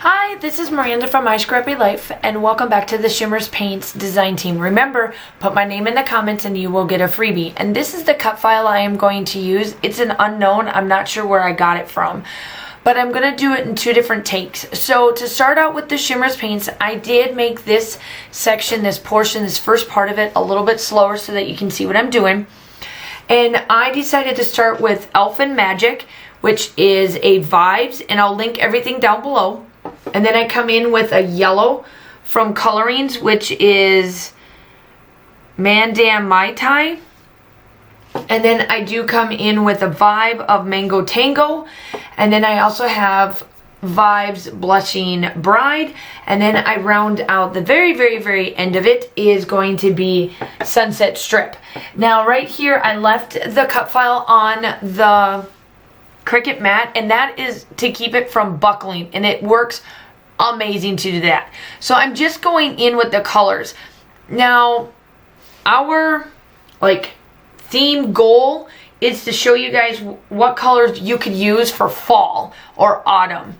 Hi, this is Miranda from My Scrappy Life, and welcome back to the Shimmers Paints design team. Remember, put my name in the comments and you will get a freebie. And this is the cut file I am going to use. It's an unknown. I'm not sure where I got it from, but I'm going to do it in two different takes. So to start out with the Shimmers Paints, I did make this section, this portion, this first part of it a little bit slower so that you can see what I'm doing. And I decided to start with Elfin Magic, which is a Vibez, and I'll link everything down below. And then I come in with a yellow from Coloringz, which is Mandam Mai Tai. And then I do come in with a vibe of Mango Tango. And then I also have Vibez Blushing Bride. And then I round out the very end of it is going to be Sunset Strip. Now right here I left the cut file on the Cricut mat, and that is to keep it from buckling, and it works amazing to do that. So I'm just going in with the colors. Now our theme goal is to show you guys what colors you could use for fall or autumn.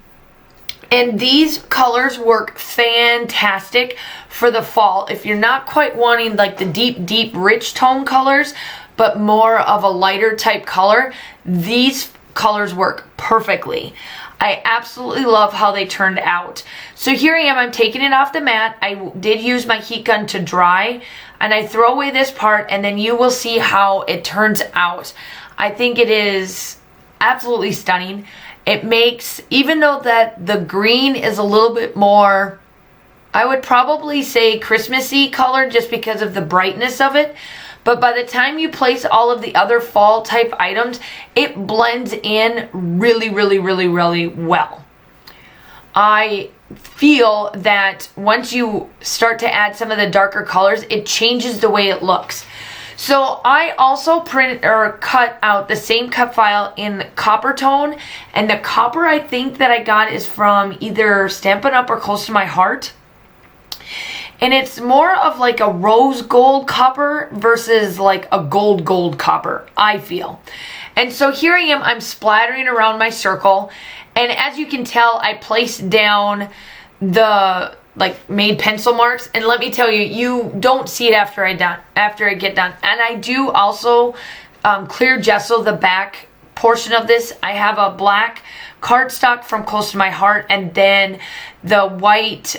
And these colors work fantastic for the fall. If you're not quite wanting like the deep rich tone colors, but more of a lighter type color, these colors work perfectly. I absolutely love how they turned out. So here I am, I'm taking it off the mat. I did use my heat gun to dry, and I throw away this part, and then you will see how it turns out. I think it is absolutely stunning. It makes, even though that the green is a little bit more, I would probably say Christmassy color just because of the brightness of it. But by the time you place all of the other fall type items, it blends in really well. I feel that once you start to add some of the darker colors, it changes the way it looks. So I also cut out the same cut file in copper tone, and the copper I think that I got is from either Stampin' Up! Or Close to My Heart. And it's more of like a rose gold copper versus like a gold copper, I feel. And so here I am, I'm splattering around my circle. And as you can tell, I placed down the made pencil marks. And let me tell you, you don't see it after I get done. And I do also clear gesso the back portion of this. I have a black cardstock from Close to My Heart, and then the white,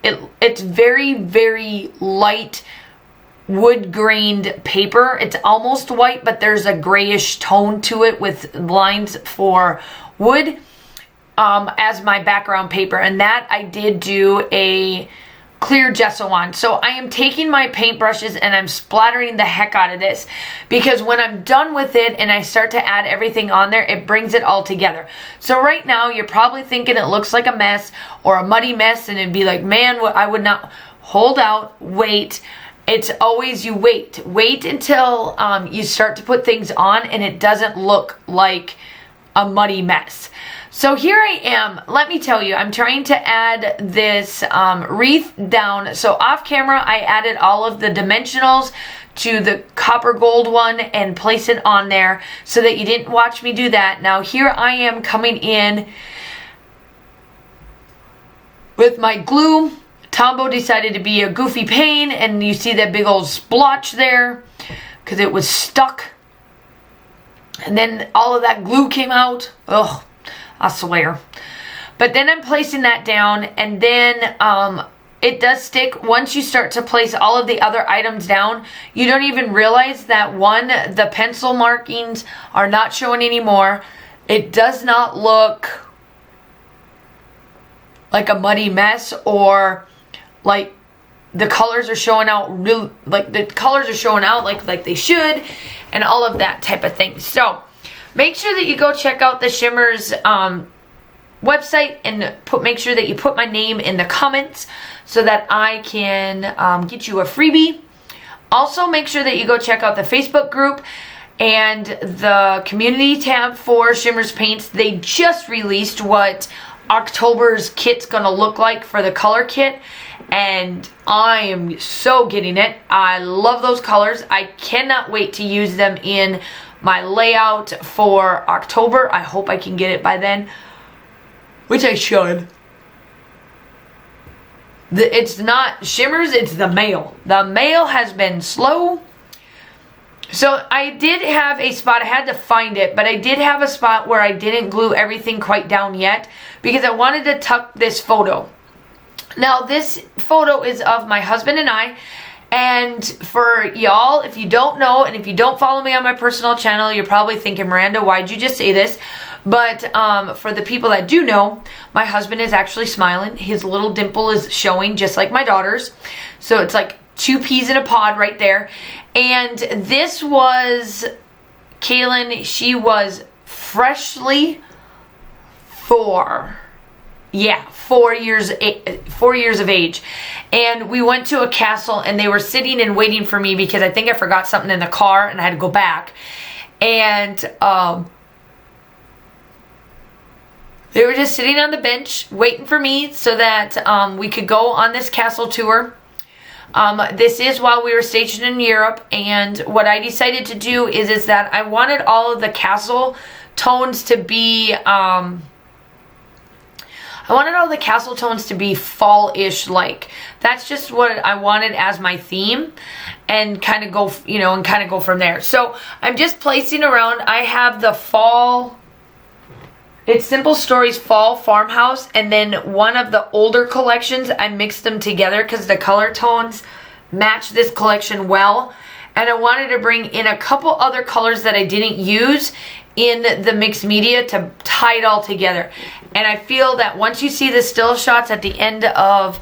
it's very light wood grained paper. It's almost white, but there's a grayish tone to it with lines for wood as my background paper. And that I did do a clear gesso on. So I am taking my paintbrushes and I'm splattering the heck out of this, because when I'm done with it and I start to add everything on there, it brings it all together. So right now you're probably thinking it looks like a mess or a muddy mess, and it'd be like, man, I would not. Hold out, wait. It's always you wait until you start to put things on and it doesn't look like a muddy mess. So here I am. Let me tell you, I'm trying to add this wreath down. So off camera, I added all of the dimensionals to the copper gold one and place it on there so that you didn't watch me do that. Now here I am coming in with my glue. Tango decided to be a goofy pain, and you see that big old splotch there because it was stuck. And then all of that glue came out. Ugh. I swear. But then I'm placing that down, and then it does stick. Once you start to place all of the other items down, you don't even realize that the pencil markings are not showing anymore. It does not look like a muddy mess, or like the colors are showing out like they should, and all of that type of thing. So make sure that you go check out the Shimmers website, and make sure that you put my name in the comments so that I can get you a freebie. Also, make sure that you go check out the Facebook group and the community tab for Shimmers Paints. They just released what October's kit's gonna look like for the color kit, and I am so getting it. I love those colors. I cannot wait to use them in my layout for October. I hope I can get it by then, which I should. It's not shimmers, it's the mail. The mail has been slow. So I did have a spot, I had to find it, but I did have a spot where I didn't glue everything quite down yet because I wanted to tuck this photo. Now this photo is of my husband and I, and for y'all, if you don't know, and if you don't follow me on my personal channel, you're probably thinking, Miranda, why'd you just say this? But for the people that do know, my husband is actually smiling. His little dimple is showing just like my daughter's. So it's like 2 peas in a pod right there. And this was Kaylin. She was freshly 4 years of age. And we went to a castle and they were sitting and waiting for me because I think I forgot something in the car and I had to go back. And they were just sitting on the bench waiting for me so that we could go on this castle tour. This is while we were stationed in Europe, and what I decided to do is that I wanted all of the castle tones to be fall-ish like. That's just what I wanted as my theme, and kind of go, from there. So I'm just placing around. I have the fall. It's Simple Stories Fall Farmhouse, and then one of the older collections, I mixed them together because the color tones match this collection well. And I wanted to bring in a couple other colors that I didn't use in the mixed media to tie it all together. And I feel that once you see the still shots at the end of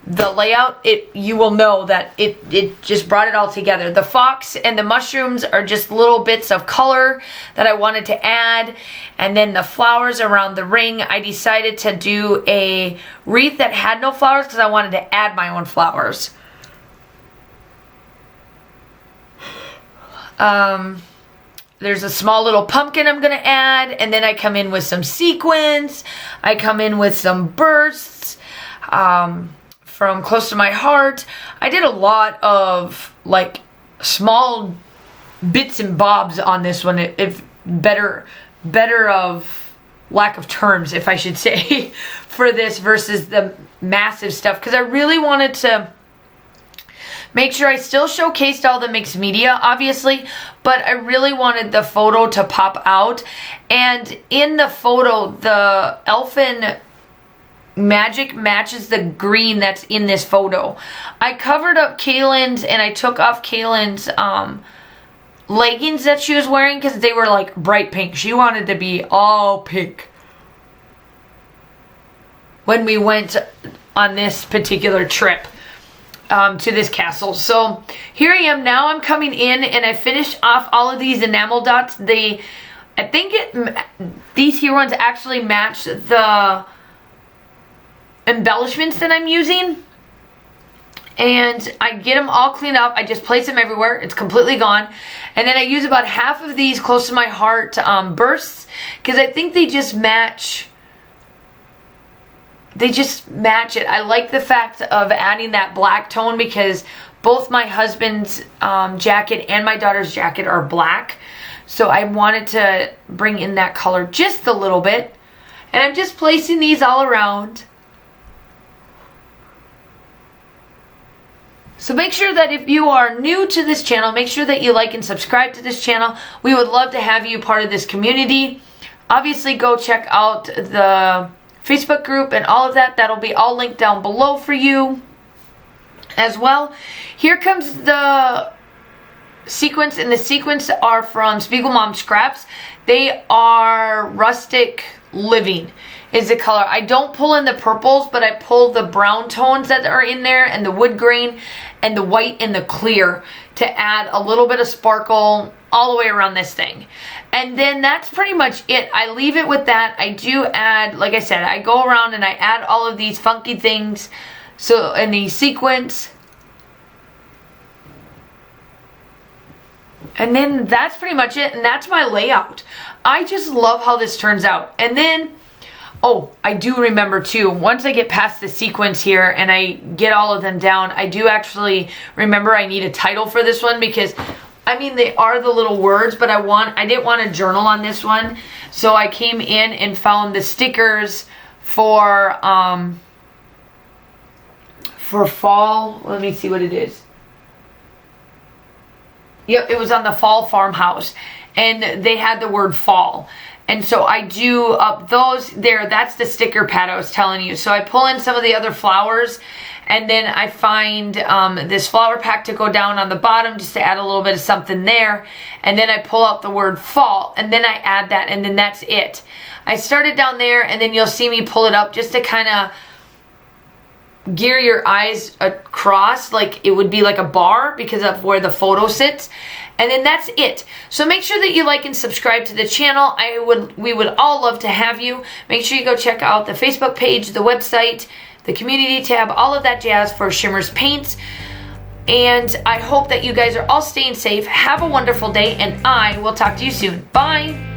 the layout, you will know that it just brought it all together. The fox and the mushrooms are just little bits of color that I wanted to add, and then the flowers around the ring, I decided to do a wreath that had no flowers because I wanted to add my own flowers. There's a small little pumpkin I'm gonna add, and then I come in with some sequins, I come in with some bursts from Close to My Heart. I did a lot of like small bits and bobs on this one, if better of lack of terms, if I should say, for this versus the massive stuff, because I really wanted to make sure I still showcased all the mixed media, obviously, but I really wanted the photo to pop out. And in the photo, the Elfin magic matches the green that's in this photo. I covered up Kaylin's, and I took off Kaylin's leggings that she was wearing because they were like bright pink. She wanted to be all pink when we went on this particular trip to this castle. So here I am now. I'm coming in and I finished off all of these enamel dots. I think these here ones actually match the embellishments that I'm using, and I get them all cleaned up. I just place them everywhere. It's completely gone. And then I use about half of these Close to My Heart bursts because I think they just match. They just match it. I like the fact of adding that black tone because both my husband's jacket and my daughter's jacket are black. So I wanted to bring in that color just a little bit. And I'm just placing these all around. So make sure that if you are new to this channel, make sure that you like and subscribe to this channel. We would love to have you part of this community. Obviously, go check out the Facebook group and all of that. That'll be all linked down below for you as well. Here comes the sequins, and the sequins are from Spiegel Mom Scraps. They are Rustic Living is the color. I don't pull in the purples, but I pull the brown tones that are in there and the wood grain and the white and the clear to add a little bit of sparkle all the way around this thing. And then that's pretty much it. I leave it with that. I do add, like I said, I go around and I add all of these funky things. So in the sequence. And then that's pretty much it. And that's my layout. I just love how this turns out. And then, oh, I do remember too, once I get past the sequence here and I get all of them down, I do actually remember I need a title for this one because, I mean, they are the little words, but I didn't want a journal on this one. So I came in and found the stickers for for fall. Let me see what it is. Yep, it was on the Fall Farmhouse, and they had the word fall. And so I do up those there. That's the sticker pad I was telling you. So I pull in some of the other flowers, and then I find this flower pack to go down on the bottom just to add a little bit of something there. And then I pull out the word fall, and then I add that, and then that's it. I started down there, and then you'll see me pull it up just to kind of gear your eyes across, like it would be like a bar because of where the photo sits. And then that's it. So make sure that you like and subscribe to the channel. We would all love to have you. Make sure you go check out the Facebook page, the website, the community tab, all of that jazz for Shimmer's Paints. And I hope that you guys are all staying safe. Have a wonderful day, and I will talk to you soon. Bye.